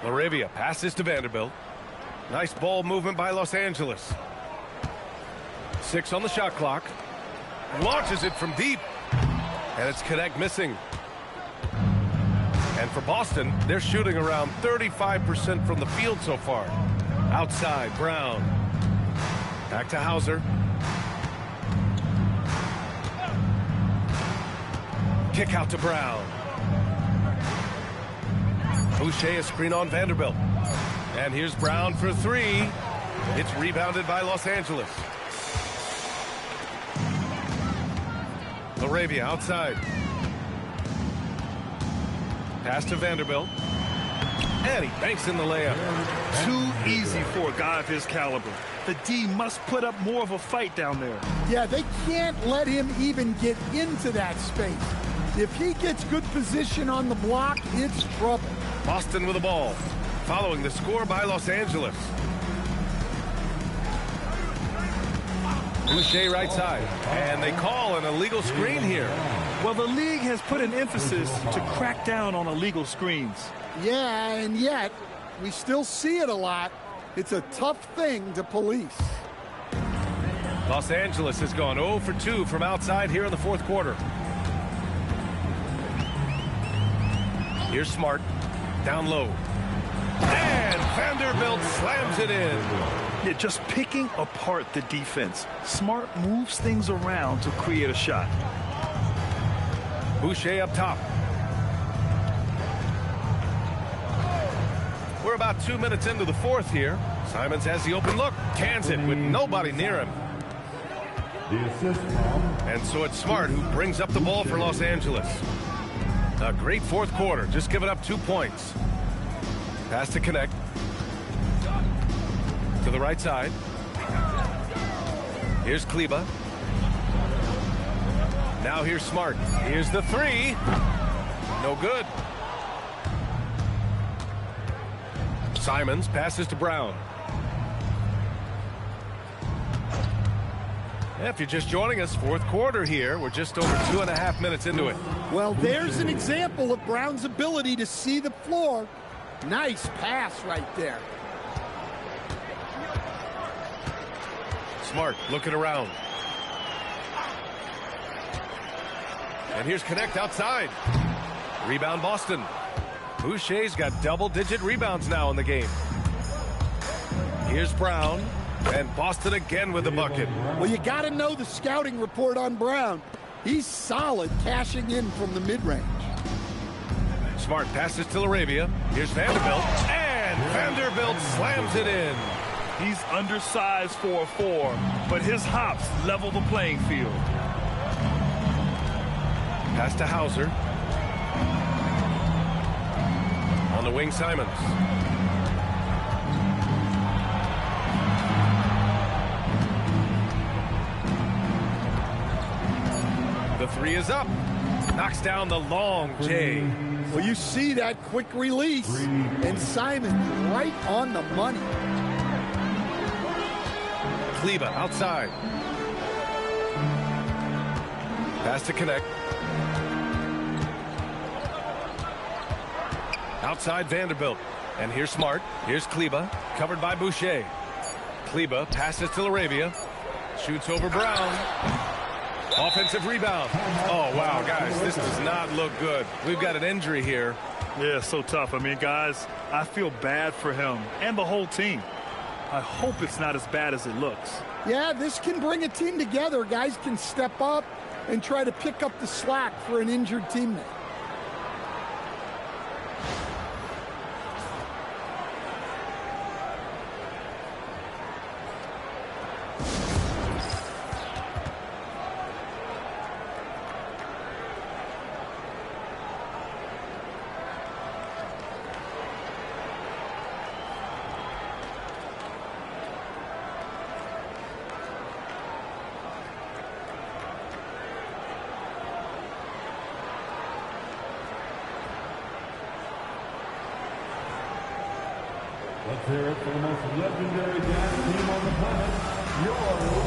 Laravia passes to Vanderbilt. Nice ball movement by Los Angeles. 6 on the shot clock. Launches it from deep. And it's Connect missing. And for Boston, they're shooting around 35% from the field so far. Outside, Brown. Back to Hauser. Kick out to Brown. Boucher a screen on Vanderbilt. And here's Brown for 3. It's rebounded by Los Angeles. Laravia outside. Pass to Vanderbilt. And he banks in the layup. Too easy for a guy of his caliber. The D must put up more of a fight down there. Yeah, they can't let him even get into that space. If he gets good position on the block, it's trouble. Boston with the ball, following the score by Los Angeles. Boucher right side, and they call an illegal screen here. Well, the league has put an emphasis to crack down on illegal screens. Yeah, and yet, we still see it a lot. It's a tough thing to police. Los Angeles has gone 0 for 2 from outside here in the fourth quarter. Here's Smart. Down low. And Vanderbilt slams it in. Yeah, just picking apart the defense. Smart moves things around to create a shot. Boucher up top. We're about 2 minutes into the fourth here. Simons has the open look. Cans it with nobody near him. And so it's Smart who brings up the ball for Los Angeles. A great fourth quarter, just giving up 2 points. Pass to Connect. To the right side. Here's Kleba. Now here's Smart. Here's the 3. No good. Simons passes to Brown. If you're just joining us, fourth quarter here. We're just over 2.5 minutes into it. Well, there's an example of Brown's ability to see the floor. Nice pass right there. Smart looking around. And here's Connect outside. Rebound Boston. Boucher's got double-digit rebounds now in the game. Here's Brown. And Boston again with the bucket. Well, you got to know the scouting report on Brown. He's solid cashing in from the mid-range. Smart passes to Laravia. Here's Vanderbilt. And Vanderbilt slams it in. He's undersized for a 4, but his hops level the playing field. Pass to Hauser. On the wing, Simons. The 3 is up. Knocks down the long J. Well, you see that quick release. And Simon right on the money. Kleba outside. Pass to Connect. Outside Vanderbilt. And here's Smart. Here's Kleba. Covered by Boucher. Kleba passes to Laravia. Shoots over Brown. Offensive rebound. Oh, wow, guys, this does not look good. We've got an injury here. Yeah, so tough. I mean, guys, I feel bad for him and the whole team. I hope it's not as bad as it looks. Yeah, this can bring a team together. Guys can step up and try to pick up the slack for an injured teammate. Let's hear it for the most legendary gas team on the planet, your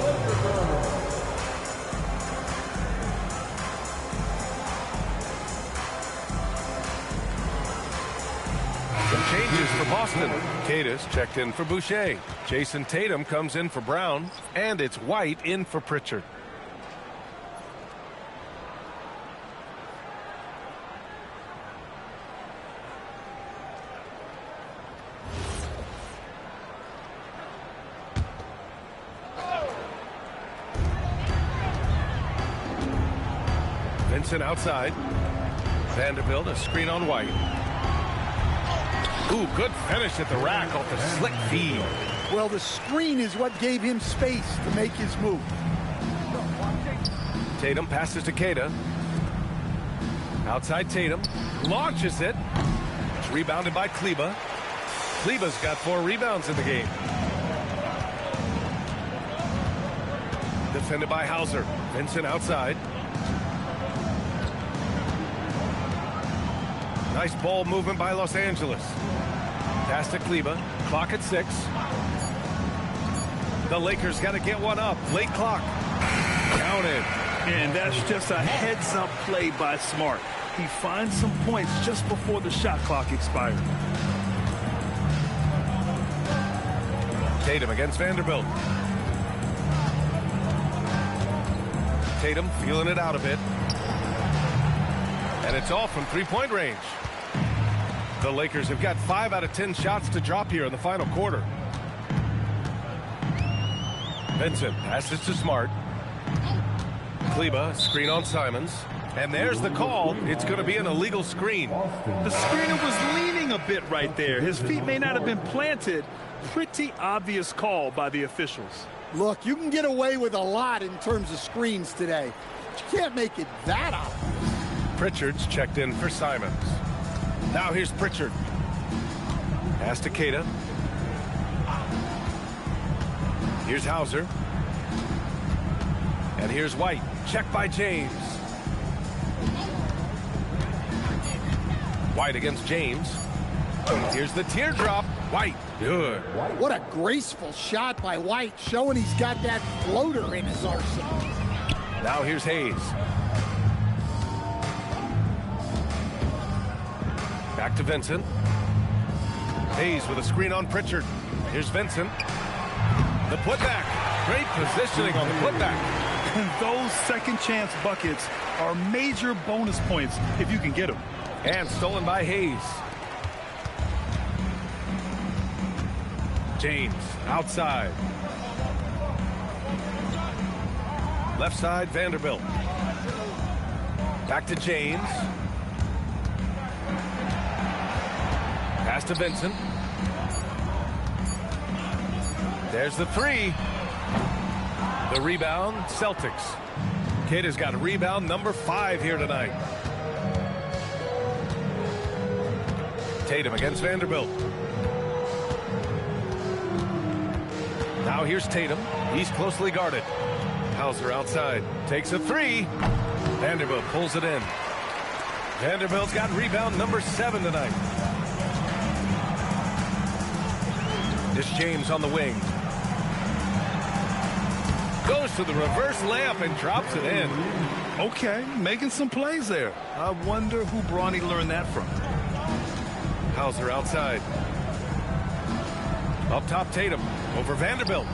Lakers. Some changes for Boston. Cadis checked in for Boucher. Jason Tatum comes in for Brown. And it's White in for Pritchard. Vincent outside. Vanderbilt, a screen on White. Ooh, good finish at the rack off the slick feed. Well, the screen is what gave him space to make his move. Tatum passes to Queta. Outside Tatum. Launches it. It's rebounded by Kleba. Kleba's got 4 rebounds in the game. Defended by Hauser. Vincent outside. Nice ball movement by Los Angeles. Pass to Kleba. Clock at 6. The Lakers got to get one up. Late clock. Counted. And that's just a heads-up play by Smart. He finds some points just before the shot clock expired. Tatum against Vanderbilt. Tatum feeling it out a bit. And it's all from three-point range. The Lakers have got 5 out of 10 shots to drop here in the final quarter. Vincent passes to Smart. Kleba, screen on Simons. And there's the call. It's going to be an illegal screen. The screener was leaning a bit right there. His feet may not have been planted. Pretty obvious call by the officials. Look, you can get away with a lot in terms of screens today. But you can't make it that obvious. Pritchard's checked in for Simons. Now here's Pritchard. Pass to Queta. Here's Hauser. And here's White. Check by James. White against James. Here's the teardrop. White. Good. What a graceful shot by White, showing he's got that floater in his arsenal. Now here's Hayes. Back to Vincent. Hayes with a screen on Pritchard. Here's Vincent. The putback. Great positioning on the putback. Those second chance buckets are major bonus points if you can get them. And stolen by Hayes. James outside. Left side, Vanderbilt. Back to James. Pass to Vincent. There's the 3. The rebound, Celtics. Kid has got a rebound number 5 here tonight. Tatum against Vanderbilt. Now here's Tatum. He's closely guarded. Hauser outside. Takes a 3. Vanderbilt pulls it in. Vanderbilt's got rebound number 7 tonight. This James on the wing. Goes to the reverse layup and drops it in. Okay, making some plays there. I wonder who Bronny learned that from. Hauser outside. Up top, Tatum. Over Vanderbilt.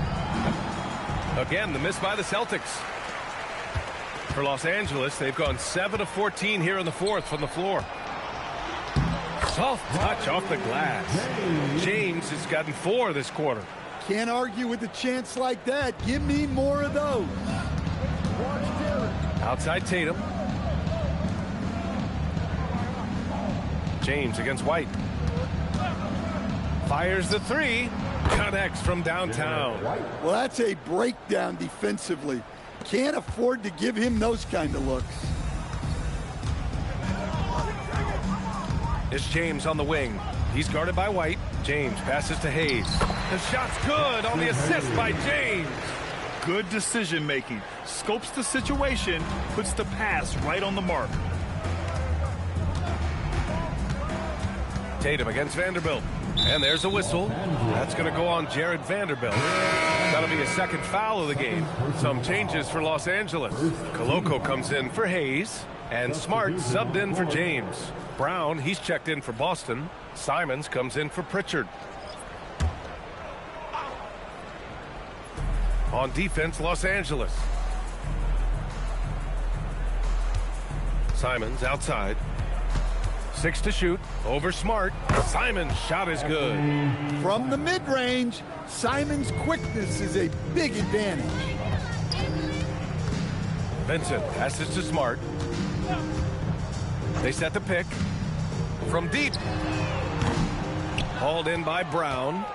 Again, the miss by the Celtics. For Los Angeles, they've gone 7 of 14 here in the 4th from the floor. Soft touch off the glass. James has gotten 4 this quarter. Can't argue with a chance like that. Give me more of those. Outside Tatum. James against White. Fires the 3. Connects from downtown. Well, that's a breakdown defensively. Can't afford to give him those kind of looks. It's James on the wing. He's guarded by White. James passes to Hayes. The shot's good on the assist by James. Good decision making. Scopes the situation, puts the pass right on the mark. Tatum against Vanderbilt. And there's a whistle. That's going to go on Jared Vanderbilt. That'll be a second foul of the game. Some changes for Los Angeles. Coloco comes in for Hayes. And Smart subbed in for James. Brown, he's checked in for Boston. Simons comes in for Pritchard. On defense, Los Angeles. Simons outside. 6 to shoot. Over Smart. Simon's shot is good. From the mid-range, Simon's quickness is a big advantage. Vincent passes to Smart. They set the pick. From deep. Hauled in by Brown.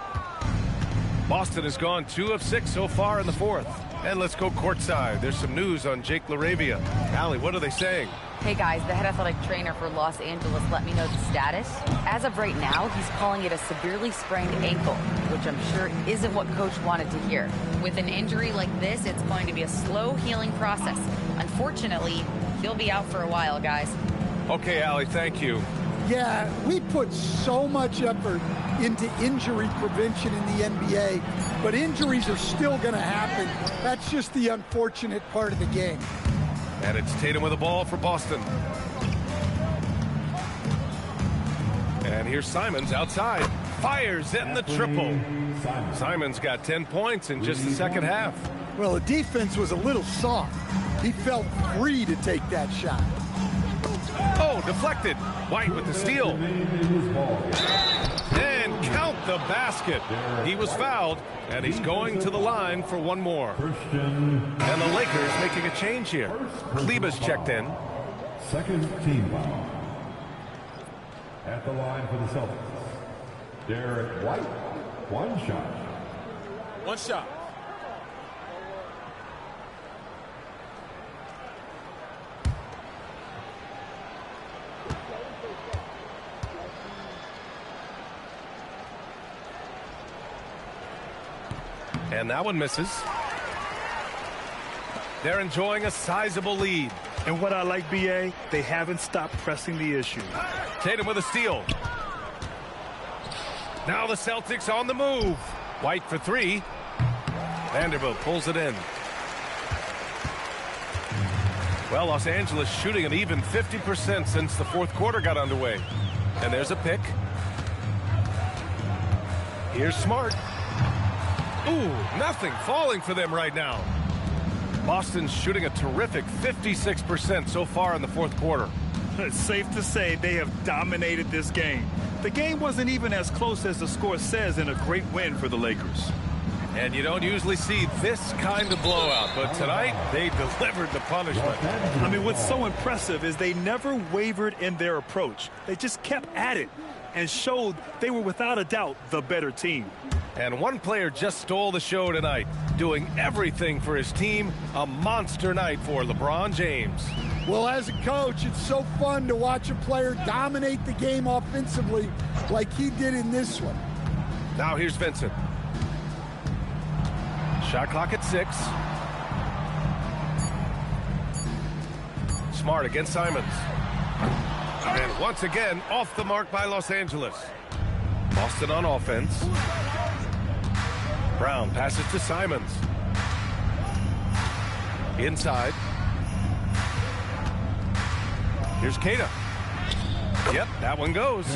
Boston has gone 2 of 6 so far in the fourth. And let's go courtside. There's some news on Jake LaRavia. Allie, what are they saying? Hey guys, the head athletic trainer for Los Angeles let me know the status. As of right now, he's calling it a severely sprained ankle, which I'm sure isn't what Coach wanted to hear. With an injury like this, it's going to be a slow healing process. Unfortunately, he'll be out for a while, guys. Okay, Allie, thank you. Yeah, we put so much effort into injury prevention in the NBA, but injuries are still going to happen. That's just the unfortunate part of the game. And it's Tatum with the ball for Boston. And here's Simons outside. Fires in the triple. Simons got 10 points in just the second half. Well, the defense was a little soft. He felt free to take that shot. Oh, deflected. White with the steal. And count the basket. He was fouled, and he's going to the line for one more. And the Lakers making a change here. Kleber's checked in. Second team foul. At the line for the Celtics, Derek White, one shot. One shot. And that one misses. They're enjoying a sizable lead. And what I like, BA, they haven't stopped pressing the issue. Tatum with a steal. Now the Celtics on the move. White for 3. Vanderbilt pulls it in. Well, Los Angeles shooting an even 50% since the fourth quarter got underway. And there's a pick. Here's Smart. Ooh, nothing falling for them right now. Boston's shooting a terrific 56% so far in the fourth quarter. It's safe to say they have dominated this game. The game wasn't even as close as the score says in a great win for the Lakers. And you don't usually see this kind of blowout, but tonight they delivered the punishment. I mean, what's so impressive is they never wavered in their approach. They just kept at it and showed they were without a doubt the better team. And one player just stole the show tonight, doing everything for his team. A monster night for LeBron James. Well, as a coach, it's so fun to watch a player dominate the game offensively like he did in this one. Now here's Vincent. Shot clock at 6. Smart against Simons. And once again, off the mark by Los Angeles. Boston on offense. Brown passes to Simons. Inside. Here's Keita. Yep, that one goes.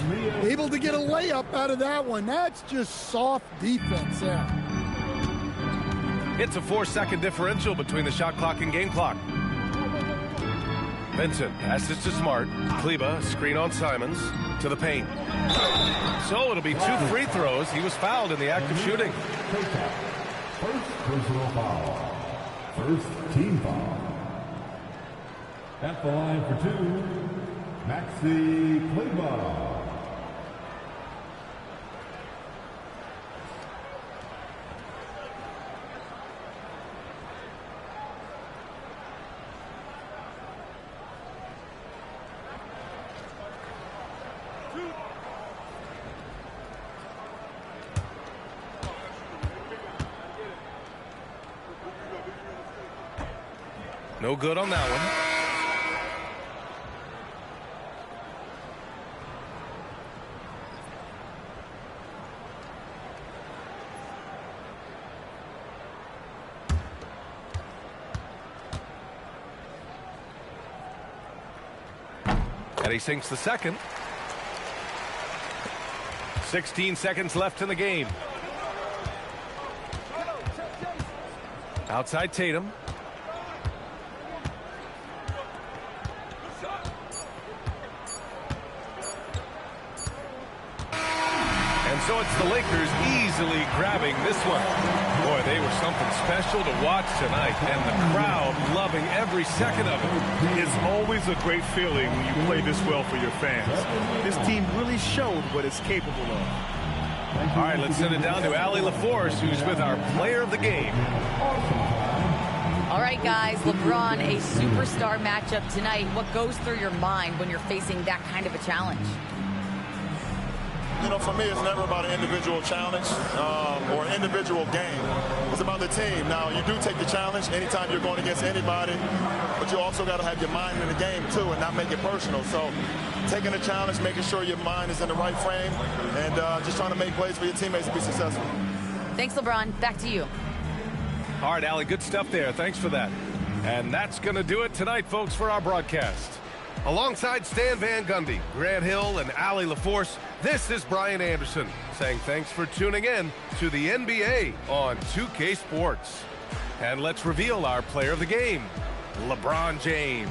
Able to get a layup out of that one. That's just soft defense there. It's a 4-second differential between the shot clock and game clock. Vincent passes to Smart. Kleber, screen on Simons. To the paint. So it'll be 2 free throws. He was fouled in the act of shooting. First personal foul. First team foul. At the line for 2, Maxi Kleber. No good on that one. And he sinks the second. 16 seconds left in the game. Outside Tatum. And so it's the Lakers easily grabbing this one. Boy, they were something special to watch tonight, and the crowd loving every second of it. It's always a great feeling when you play this well for your fans. This team really showed what it's capable of. All right, let's send it down to Allie LaForce, who's with our player of the game. All right, guys, LeBron, a superstar matchup tonight. What goes through your mind when you're facing that kind of a challenge? You know, for me, it's never about an individual challenge or an individual game. It's about the team. Now, you do take the challenge anytime you're going against anybody, but you also got to have your mind in the game, too, and not make it personal. So taking the challenge, making sure your mind is in the right frame, and just trying to make plays for your teammates to be successful. Thanks, LeBron. Back to you. All right, Allie, good stuff there. Thanks for that. And that's going to do it tonight, folks, for our broadcast. Alongside Stan Van Gundy, Grant Hill, and Allie LaForce, this is Brian Anderson saying thanks for tuning in to the NBA on 2K Sports. And let's reveal our player of the game, LeBron James.